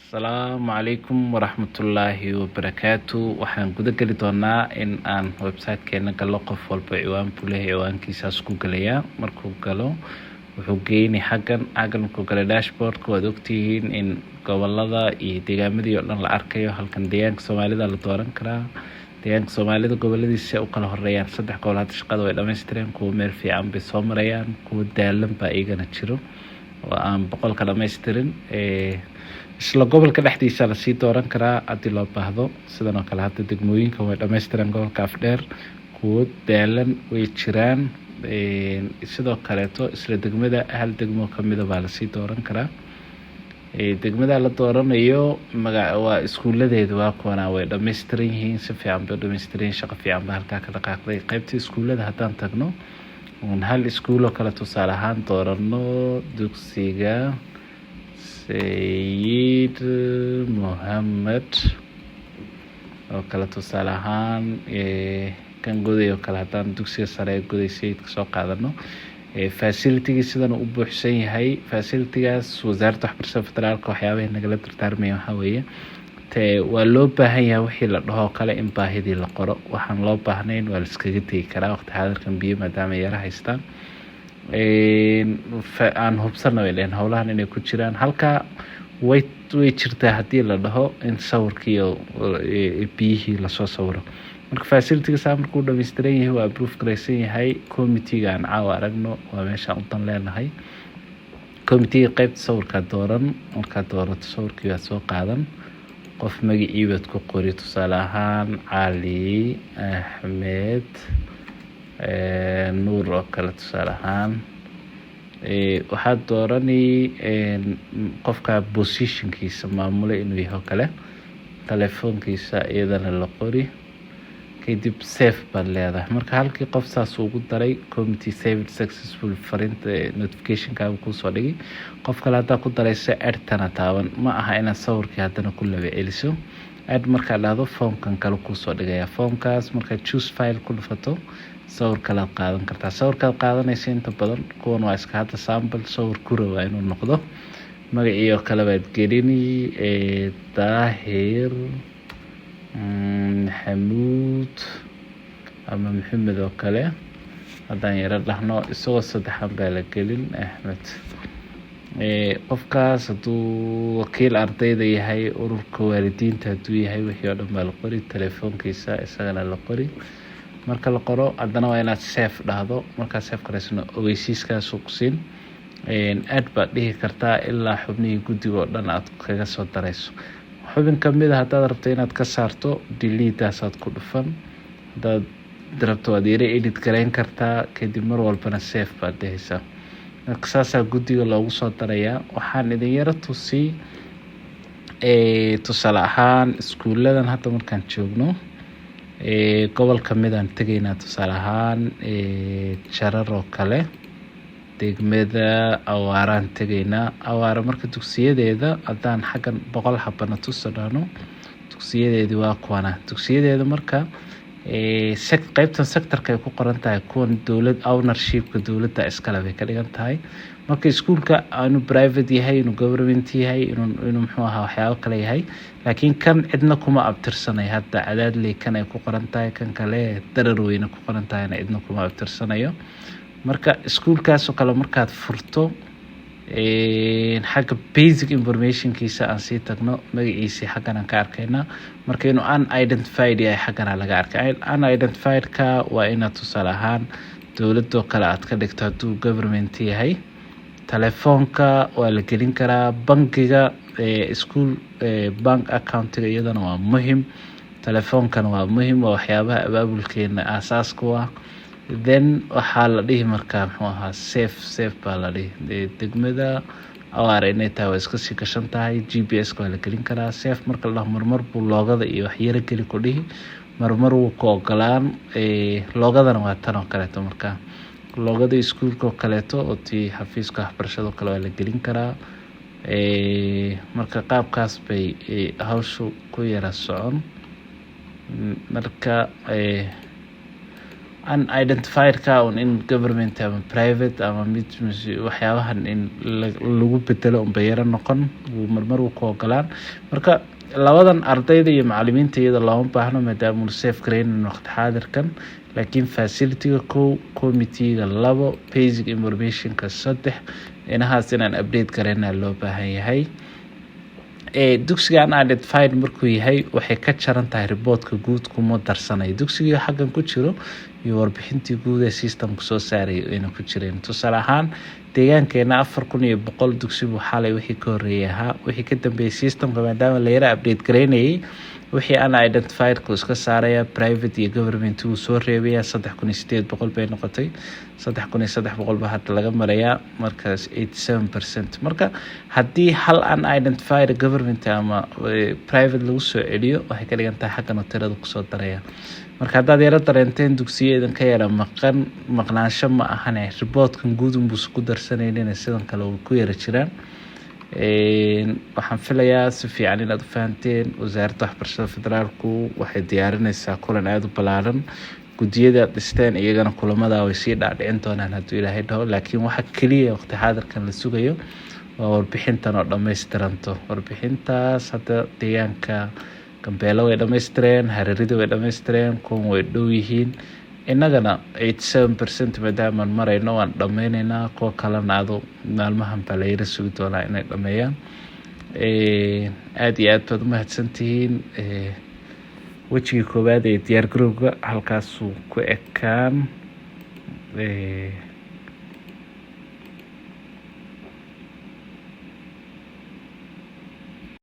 Asalaamu calaykum waraxmatullaahi wabarakaatu. Waxaan guda geli doonaa in aan website-keena galo. Qof walba ciwaan buu leeyahay, ciwaankiisaas ku galayaa. Markuu galo wuxuu geeyni xaggan markuu galo dashboard-ka. waad ogtihiin in gobolada iyo deegaamadii oo dhan la arkayo. Halkan deegaanka Soomaalida la dooran karaa. deegaanka Soomaalida goboladiisa u kala horeeyaan 3 gobol. hadda shaqada way dhamaystireen, kuwa meel fiican bay soo marayaan, kuwa daalan baa iyagana jiro oo aan 100 ka dhamaystirin. isla gobolka dhexdiisa la sii dooran karaa haddii loo baahdo. sidan oo kale hadda degmooyinka way dhamaystiran. gobolka Afdheer kuwa daalan way jiraan. sidoo kaleeto isla degmada hal degmo kamid ah baa la sii dooran karaa. degmada la dooranayo waa iskuuladeedu waa kuwana way dhamaystiran yihiin, si fiican bay dhamaystiran. shaqo fiican baa halkaa ka dhaqaaqday. qaybta iskuulada haddaan tagno hal iskuul oo kale tusaale ahaan doorano dugsiga Sayid Mohammed oo kale tusaale ahaan kan goday oo kale haddaan dugsiga sare goday Sayid ka soo qaadano. facility sidan u buuxsan yahay. facility-gaas wasaaradda waxbarashada federaalka waxyaabaha nagala dardaarmaya waxaa weeye waa loo baahan yahay wixii la dhaho kale in baahidii la qoro. waxaan loo baahnayn waa la iskaga tegi karaa waqti xaadirkan biyo maadaama yara haystaan. aan hubsana way dhaheen howlahan inay ku jiraan. halka way jirtaa haddii la dhaho in sawirkii biyihii lasoo sawiro. marka facility-ga saa markuu dhamaystiran yahay waa approve garaysan yahay. committee-ga aan caawa aragno waa meeshaan u dan leenahay. committee-ga qaybta sawirkaa dooran. markaad doorato sawirkii waad soo qaadan. qof magacii baad ku qori tusaale ahaan Cali Axmed Nuur oo kale tusaale ahaan. waxaad doorani qofka positionkiisa maamule inuu yahay kale. telefoonkiisa iyadana la qori. kadib save baad leedahay. marka halkii qof saas ugu daray committee saved successful farinta notification-kaaga kusoo dhigi. qof kale haddaa ku daraysa add-tana taaban. ma aha inaad sawirkii haddana ku laba celiso. add markaad dhahdo foomkan kale kusoo dhigaya. foomkaas markaad choose file ku dhufato sawir kalead qaadan kartaa. sawirkaad qaadanaysa inta badan kuwan waa iska hadda sample. sawir kura waa inuu noqdo. magacii oo kale baad gelini Daahir Maxamuud ama Maxamed oo kale. haddaan yara dhahno isagoo 3 baa la gelin Axmed. qofkaas hadduu wakiil ardayda yahay, ururka waalidiinta hadduu yahay, wixii oo dhan baa la qori. telefoonkiisa isagana la qori. marka la qoro haddana waa inaad save dhahdo. markaad save garaysano ogeysiiskaas ku siin. add baad dhihi kartaa ilaa xubnihii guddiga oo dhan aad kaga soo darayso. xubin kamid ah haddaad rabto inaad ka saarto delete-aasaad ku dhufan. haddaad rabto waad yara edit garayn kartaa. kadib mar walbana save baad dhehaysaa. marka saasaa guddiga loogu soo darayaa. waxaan idin yara tusi tusaale ahaan iskuuladan hadda markaan joogno gobol kamid aan tegaynaa. tusaale ahaan Jarar oo kale degmada Awaaraan tegaynaa. Awaara marka dugsiyadeeda haddaan xaggan 100 xabana tusadano dugsiyadeedii waa kuwana. dugsiyadeeda marka qaybtan sector-ka ay ku qoran tahay kuwan dowlad ownership-ka dowladda iskale bay ka dhigan tahay. marka iskuulka inuu private yahay, inuu government yahay, inuu muxuu ahaa waxyaabo kale yahay, laakiin kan cidna kuma abtirsanayo. hadda Cadaadley kan ay ku qoran tahay, kan kale Dararweyne ku qoran tahayna cidna kuma abtirsanayo. marka iskuulkaas oo kale markaad furto xagga basic information-kiisa aan sii tagno. magaciisa xaggan aan ka arkaynaa. marka inuu unidentified yahay xaggan laga arkay. unidentified-ka waa inaad tusaale ahaan dowladda oo kale aad ka dhigto hadduu government yahay. telefoonka waa la gelin karaa. bangiga school bank account-ga iyadana waa muhiim. telefoonkana waa muhiim. waa waxyaabaha abaabulkeena aasaaska u ah. then waxaa la dhihi markaa muxuu ahaa save baa la dhihi. degmada Awaare inay tahay waa iska sii gashan tahay. GPS-ka waa la gelin karaa. save marka la dhaho marmar buu loogada iyo wax yara geli ku dhihi. marmar wuu ku ogolaan. loogadana waa tan oo kaleeto. marka loogada iskuulka oo kaleeto oo tii xafiiska waxbarashada oo kale waa la gelin karaa. marka qaabkaas bay hawshu ku yara socon. marka unidentified ka in government ama private ama mid waxyaabahan in lagu bedelo bayara noqon marmar uu ku ogolaan marka labadan ardayda iyo macallimiinta iyada loo baahno maadaama uu safe grade waqti xaadirkan laakiin facility-ga committee-ga 2 basic information-ka 3 inahaas inaan update gareynaa loo baahan yahay dugsiga unidentified markuu yahay waxay ka jaran tahay reportka guud kuma darsanay dugsiga xaggan ku jiro iyo warbixintii guud ee systemku soo saaray inuu ku jireen tusaale ahaan deegaankeena 4100 dugsi buu xalay wixii ka horeeyay wixii ka dambeeyay systemka maadaama la yara update gareynayay wixii unidentified ku iska saaraya private iyo government uu soo reebaya 3800 bay noqotay 3300 ba hadda laga marayaa markaas 87% marka haddii hal unidentified government ama private lagu soo celiyo waxay ka dhigan tahay xaggan tirada ku soo daraya marka haddaad yara dareenteen dugsiyeedan ka yara maqnaansho ma ahane reportkan guud buu isku darsanayeen sidan kale oo ku yara jiraan waxaan filayaa si fiican inaad u fahanteen wasaaradda waxbarashada federaalku waxay diyaarinaysaa kulan aad u ballaaran gudiyada dhisteen iyagana kulamada way sii dhaadhicin doonaan hadduu ilaahay dhaho laakiin waxa kaliya waqti xaadirkan la sugayo waa warbixintan oo dhammaystiranto warbixintaas hadda deegaanka Gambeelo way dhammaystireen Hareerida way dhammaystireen kuwan way dhow yihiin innagana 87% maadaama marayno waan dhammaynaynaa kuwa kalena ado maalmahan baa la yara sugi doonaa inay dhammeeyaan aad iyo aad baad u mahadsantihiin wejigii koowaad ee diyaar garowga halkaasuu ku ekaan